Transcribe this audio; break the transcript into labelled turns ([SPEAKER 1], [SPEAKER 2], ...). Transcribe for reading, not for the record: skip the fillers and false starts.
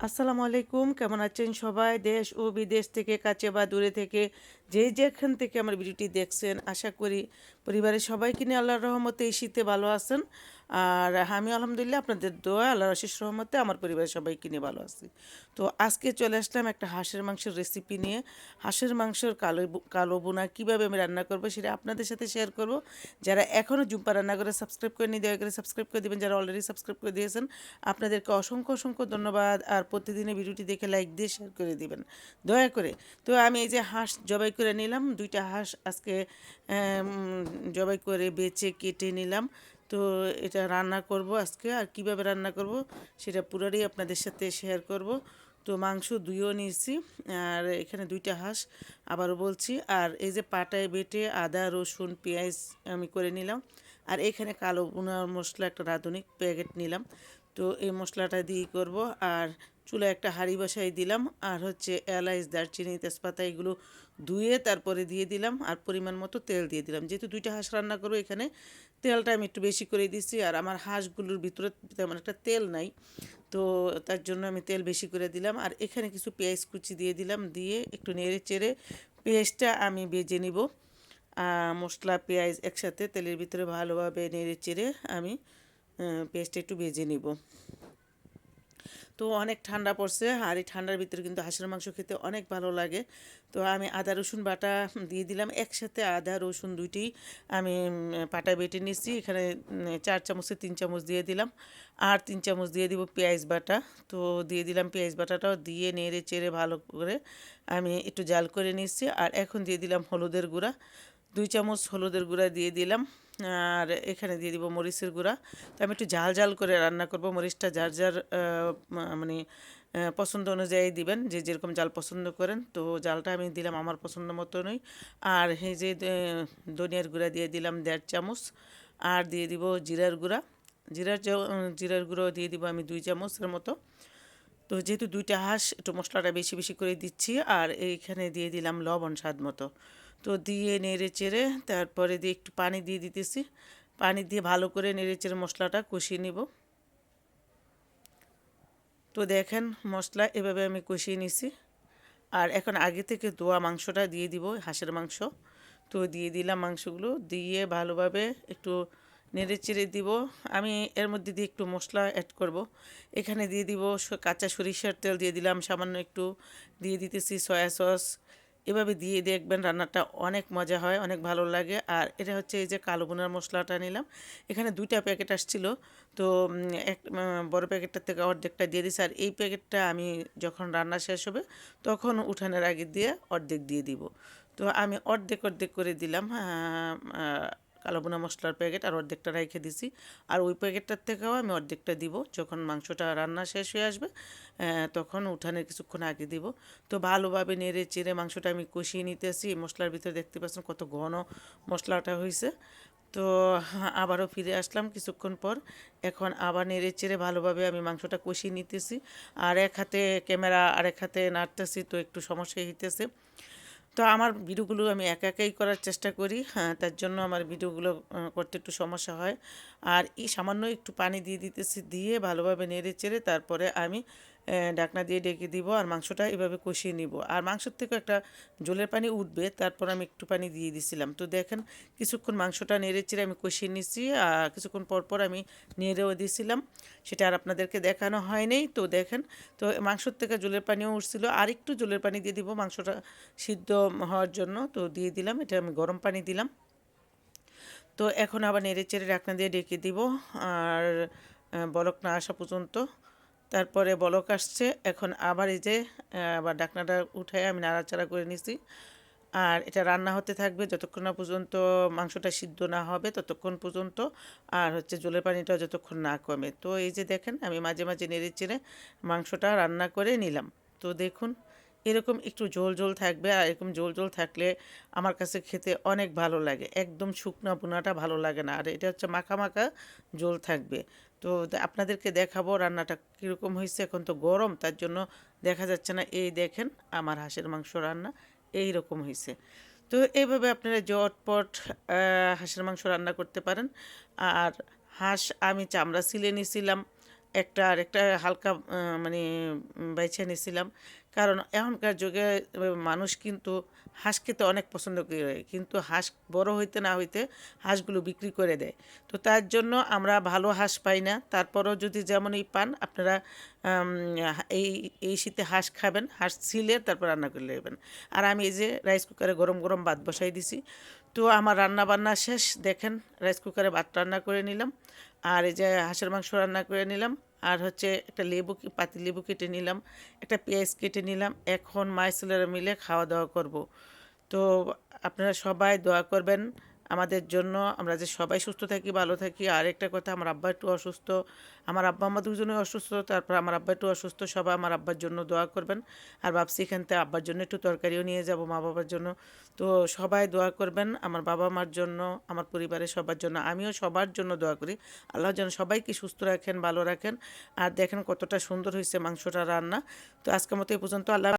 [SPEAKER 1] আসসালামু আলাইকুম, কেমন আছেন সবাই? দেশ ও বিদেশ থেকে, কাছে বা দূরে থেকে যে যেখান থেকে আমার ভিডিওটি দেখছেন, আশা করি পরিবারের সবাইকে নিয়ে আল্লাহর রহমতে এই শীতে ভালো আছেন। আর আমি আলহামদুলিল্লাহ আপনাদের দোয়া আল্লাহর অশেষ রহমতে আমার পরিবারের সবাইকে নিয়ে ভালো আছি। তো আজকে চলে আসলাম একটা হাঁসের মাংসের রেসিপি নিয়ে। হাঁসের মাংসের কালো বোনা কীভাবে আমি রান্না করবো সেটা আপনাদের সাথে শেয়ার করব। যারা এখনও জুম্পা রান্না করে সাবস্ক্রাইব করেনি, দয়া করে সাবস্ক্রাইব করে দেবেন। যারা অলরেডি সাবস্ক্রাইব করে দিয়েছেন, আপনাদেরকে অসংখ্য অসংখ্য ধন্যবাদ। আর প্রতিদিনের ভিডিওটি দেখে লাইক দিয়ে শেয়ার করে দিবেন দয়া করে। তো আমি এই যে হাঁস জবাই করে নিলাম, দুইটা হাঁস আজকে জবাই করে বেছে কেটে নিলাম। তো এটা রান্না করব আজকে, আর কিভাবে রান্না করব সেটা পুরোটাই আপনাদের সাথে শেয়ার করব। তো মাংস ধুয়েও নিয়েছি, আর এখানে দুইটা হাঁস আবারও বলছি। আর এই যে পাটায় বেটে আদা রসুন পেঁয়াজ আমি করে নিলাম। আর এখানে কালো ভুনা মশলা একটা রাঁধুনি প্যাকেট নিলাম। তো এই মশলাটা দিয়ে করব। আর চুলায় একটা হাঁড়ি বসাই দিলাম, আর হচ্ছে এলাচ দারচিনি তেজপাতা এগুলো ধুয়ে তারপরে দিয়ে দিলাম, আর পরিমাণ মতো তেল দিয়ে দিলাম। যেহেতু দুইটা হাঁস রান্না করবো, এখানে তেলটা আমি একটু বেশি করে দিচ্ছি। আর আমার হাঁসগুলোর ভিতরে তেমন একটা তেল নাই, তো তার জন্য আমি তেল বেশি করে দিলাম। আর এখানে কিছু পেঁয়াজ কুচি দিয়ে দিলাম, দিয়ে একটু নেড়ে চেড়ে পেঁয়াজটা আমি ভেজে নিব। মশলা পেঁয়াজ একসাথে তেলের ভিতরে ভালোভাবে নেড়ে চেড়ে আমি পেঁয়াজটা একটু ভেজে নিব। তো অনেক ঠান্ডা পড়ছে, আর এই ঠান্ডার ভিতরে কিন্তু হাঁসের মাংস খেতে অনেক ভালো লাগে। তো আমি আদা রসুন বাটা দিয়ে দিলাম একসাথে, আদা রসুন দুইটি আমি পাটা বেটে নিচ্ছি। এখানে 4 চামচে 3 চামচ দিয়ে দিলাম, আর 3 চামচ দিয়ে দিব পেঁয়াজ বাটা। তো দিয়ে দিলাম পেঁয়াজ বাটাটাও, দিয়ে নেড়ে চেড়ে ভালো করে আমি একটু জাল করে নিচ্ছি। আর এখন দিয়ে দিলাম হলুদের গুঁড়া, 2 চামচ হলুদের গুঁড়া দিয়ে দিলাম। আর এখানে দিয়ে দিব মরিচের গুঁড়া। তো আমি একটু ঝাল ঝাল করে রান্না করব। মরিচটা যার যার মানে পছন্দ অনুযায়ী দিবেন, যে যেরকম জাল পছন্দ করেন। তো জালটা আমি দিলাম আমার পছন্দ মতনই। আর এই যে ধনিয়ার গুঁড়া দিয়ে দিলাম 1.5 চামচ। আর দিয়ে দিব জিরার গুঁড়া, জিরার গুঁড়ো দিয়ে দিব আমি 2 চামচের মতো। তো যেহেতু দুইটা হাঁস, একটু মশলাটা বেশি বেশি করে দিচ্ছি। আর এইখানে দিয়ে দিলাম লবণ স্বাদ মতো। তো দিয়ে নেড়ে চেড়ে তারপরে দিয়ে একটু পানি দিয়ে দিতেছি। পানি দিয়ে ভালো করে নেড়ে চেড়ে মশলাটা কষিয়ে নিব। তো দেখেন মশলা এভাবে আমি কষিয়ে নিছি। আর এখন আগে থেকে ধোয়া মাংসটা দিয়ে দিব, হাঁসের মাংস। তো দিয়ে দিলাম মাংসগুলো, দিয়ে ভালোভাবে একটু নেড়ে চেড়ে দিব। আমি এর মধ্যে দিয়ে একটু মশলা অ্যাড করব। এখানে দিয়ে দিব কাঁচা সরিষার তেল দিয়ে দিলাম, সামান্য একটু দিয়ে দিতেছি সয়া সস। এভাবে দিয়ে দেখবেন রান্নাটা অনেক মজা হয়, অনেক ভালো লাগে। আর এটা হচ্ছে এই যে কালো বোনার মশলাটা নিলাম, এখানে 2টা প্যাকেট আসছিল। তো এক বড় প্যাকেটটার থেকে অর্ধেকটা দিয়ে দিছি। আর এই প্যাকেটটা আমি যখন রান্না শেষ হবে তখন উঠানোর আগে দিয়ে অর্ধেক দিয়ে দিব। তো আমি অর্ধেক অর্ধেক করে দিলাম কালো বোনা মশলার প্যাকেট, আর অর্ধেকটা রেখে দিছি। আর ওই প্যাকেটটার থেকেও আমি অর্ধেকটা দিব যখন মাংসটা রান্না শেষ হয়ে আসবে, তখন উঠানের কিছুক্ষণ আগে দিব। তো ভালোভাবে নেড়ে চেড়ে মাংসটা আমি কষিয়ে নিতেছি। মশলার ভিতরে দেখতে পাচ্ছেন কত ঘন মশলাটা হয়েছে। তো আবারও ফিরে আসলাম কিছুক্ষণ পর। এখন আবার নেড়ে চেড়ে ভালোভাবে আমি মাংসটা কষিয়ে নিতেছি। আর এক হাতে ক্যামেরা আর এক হাতে নাড়তেছি, তো একটু সমস্যা হইতেছে। তো আমার ভিডিওগুলো আমি একা একাই করার চেষ্টা করি, হ্যাঁ, তার জন্য আমার ভিডিওগুলো করতে একটু সমস্যা হয়। আর এই সামান্য একটু পানি দিয়ে দিতেছি, দিয়ে ভালোভাবে নেড়ে চেড়ে তারপরে আমি ঢাকনা দিয়ে ডেকে দিব। আর মাংসটা এভাবে কষিয়ে নিব। আর মাংসর থেকে একটা জলের পানি উঠবে, তারপর আমি একটু পানি দিয়ে দিছিলাম। তো দেখেন কিছুক্ষণ মাংসটা নেড়ে চেড়ে আমি কষিয়ে নিচ্ছি। আর কিছুক্ষণ পর পর আমি নেড়েও দিয়েছিলাম, সেটা আর আপনাদেরকে দেখানো হয়নি। তো দেখেন, তো মাংসর থেকে জলের পানিও উঠছিল, আর একটু জলের পানি দিয়ে দিব মাংসটা সিদ্ধ হওয়ার জন্য। তো দিয়ে দিলাম, এটা আমি গরম পানি দিলাম। তো এখন আবার নেড়ে চেড়ে ঢাকনা দিয়ে ডেকে দিব। আর বলক না আসা পর্যন্ত। তারপরে বলক আসছে, এখন আবার এই যে আবার ঢাকনাটা উঠায় আমি নাড়াচাড়া করে নিছি। আর এটা রান্না হতে থাকবে যতক্ষণ না পর্যন্ত মাংসটা সিদ্ধ না হবে, ততক্ষণ পর্যন্ত। আর হচ্ছে জলের পানিটা যতক্ষণ না কমে। তো এই যে দেখেন আমি মাঝে মাঝে নেড়ে চেড়ে মাংসটা রান্না করে নিলাম। তো দেখুন এরকম একটু ঝোল ঝোল থাকবে, আর এরকম ঝোল ঝোল থাকলে আমার কাছে খেতে অনেক ভালো লাগে। একদম শুকনা ভুনাটা ভালো লাগে না, আর এটা হচ্ছে মাখা মাখা ঝোল থাকবে। তো আপনাদেরকে দেখাবো রান্নাটা কীরকম হয়েছে। এখন তো গরম, তার জন্য দেখা যাচ্ছে না। এই দেখেন আমার হাঁসের মাংস রান্না এই রকম হয়েছে। তো এইভাবে আপনারা ঝটপট হাঁসের মাংস রান্না করতে পারেন। আর হাঁস আমি চামড়া ছিলে নিয়েছিলাম, একটা আর একটা হালকা মানে বাইছে নিয়েছিলাম। কারণ এখনকার যুগে মানুষ কিন্তু হাঁস খেতে অনেক পছন্দ করে, কিন্তু হাঁস বড় হইতে না হইতে হাঁসগুলো বিক্রি করে দেয়। তো তার জন্য আমরা ভালো হাঁস পাই না। তারপরেও যদি যেমনই পান আপনারা আম, এই এই শীতে হাঁস খাবেন, হাঁস ছিলে তারপর রান্না করে নেবেন। আর আমি এই যে রাইস কুকারে গরম গরম ভাত বসাই দিছি। তো আমার রান্না বান্না শেষ, দেখেন রাইস কুকারে ভাত রান্না করে নিলাম, আর এই যে হাঁসের মাংস রান্না করে নিলাম, আর হচ্ছে একটা লেবু পাতি লেবু কেটে নিলাম, একটা পেঁয়াজ কেটে নিলাম। এখন মায় ছেলেরা মিলে খাওয়া দাওয়া করব। তো আপনারা সবাই দোয়া করবেন আমাদের জন্য, আমরা যে সবাই সুস্থ থাকি, ভালো থাকি। আর একটা কথা, আমার আব্বা একটু অসুস্থ, আমার আব্বা আম্মা দুজনেই অসুস্থ, তারপর আমার আব্বা একটু অসুস্থ, সবাই আমার আব্বার জন্য দোয়া করবেন। আর ভাবছি এখান থেকে আব্বার জন্য একটু তরকারিও নিয়ে যাব মা বাবার জন্য। তো সবাই দোয়া করবেন আমার বাবা মার জন্য, আমার পরিবারের সবার জন্য, আমিও সবার জন্য দোয়া করি। আল্লাহ যেন সবাইকে সুস্থ রাখেন, ভালো রাখেন। আর দেখেন কতটা সুন্দর হয়েছে মাংসটা রান্না। তো আজকের মতো এই পর্যন্ত। আল্লাহ।